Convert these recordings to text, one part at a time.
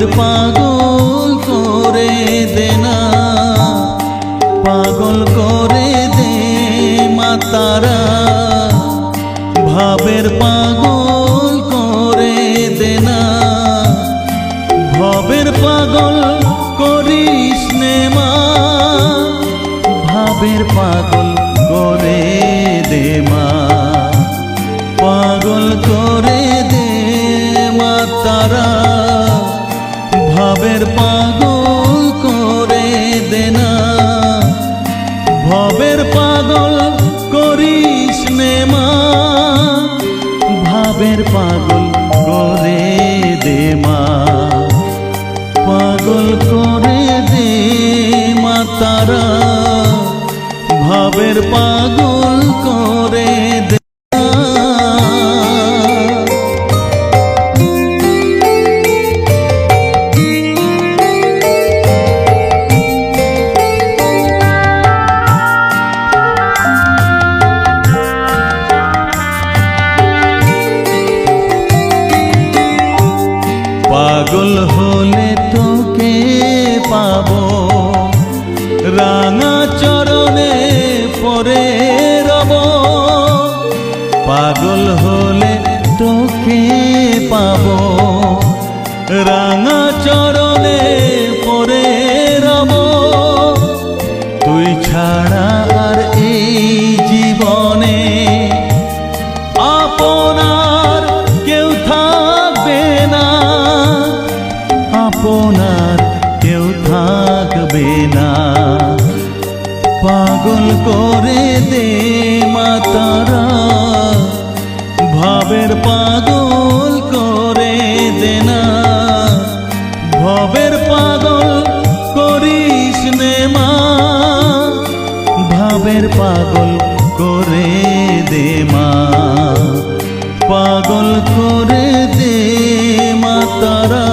ভাবের পাগল করে দে না, পাগল করে দে মা তারা, ভাবের পাগল করে দে না, ভবের পাগল করিস নে মা, ভাবের পাগল করে দে মা, পাগল করে দে মা তারা, ভাবের পাগল করে দে না, ভবের পাগল করিস নে মা, ভাবের পাগল করে দে মা, পাগল করে দে মা তারা, ভাবের পাগল করে দে। পাগল হলে তোকে পাবো, রাঙা চরণে পরে রব, পাগল হলে তোকে পাবো, রাঙা চরণে পরে রব, তুই ছাড়া আর এই জীবনে আপনার কেউ থাকবে না, আপনার কেউ থাকবে না, পাগল করে দে মা তারা, ভাবের পাগল করে দে না, ভবের পাগল করিস নে মা, ভাবের পাগল করে দে মা, পাগল করে দে মা তারা,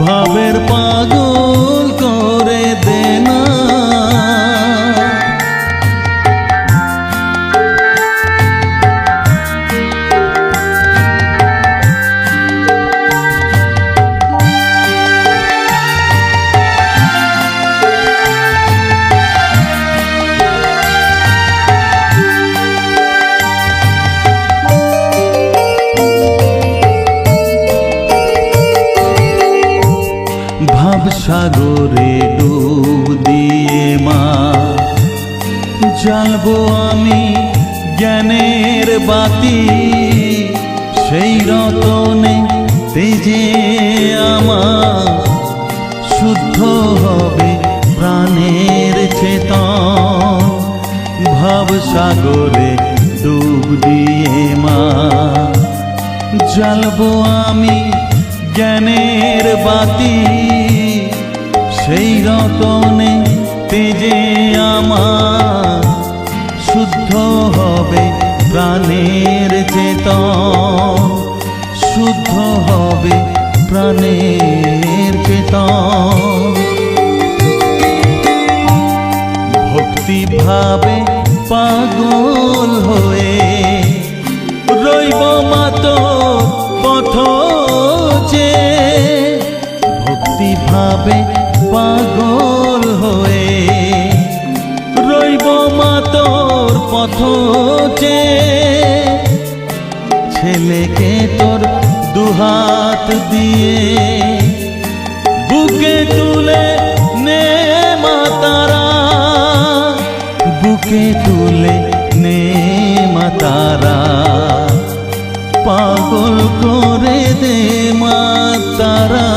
ভাবের পাগল করে দে না। সাগরে ডুব দিয়ে মা জ্বালবো আমি জ্ঞানের বাতি, সেই রতনে তেজে আমার শুদ্ধ হবে প্রাণের চেতন, ভাব সাগরে ডুব দিয়ে মা জ্বালবো আমি জ্ঞানের বাতি, সেই রতনে তেজে আমার শুদ্ধ হবে প্রাণের চেতন, শুদ্ধ হবে প্রাণের চেতন, ভক্তি ভাবে পাগল হয়ে রইব মা তোর পথ যে, ভক্তি ভাবে পাগল হয়ে রইব মা তোর পথ যে, ছেলেকে তোর দুহাত দিয়ে বুকে তুলে নে মা তারা, বুকে তুলে নে মা তারা, পাগল করে দে মা তারা,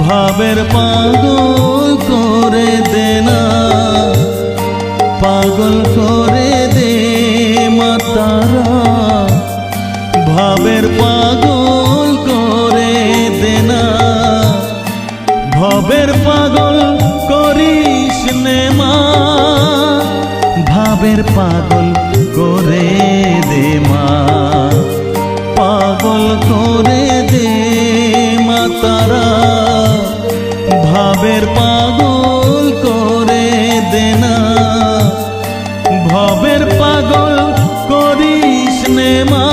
ভাবের পাগল করে দে না, পাগল করে দে মা তারা, ভাবের পাগল করে দে না, ভবের পাগল করিস নে মা, ভাবের পাগল করে দে মা, পাগল করে দে মা তারা, ভাবের পাগল করে দে না, ভবের পাগল করিস নে মা,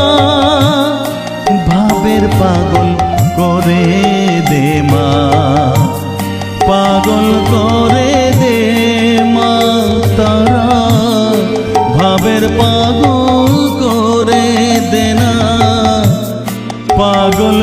ভাবের পাগল করে পাগল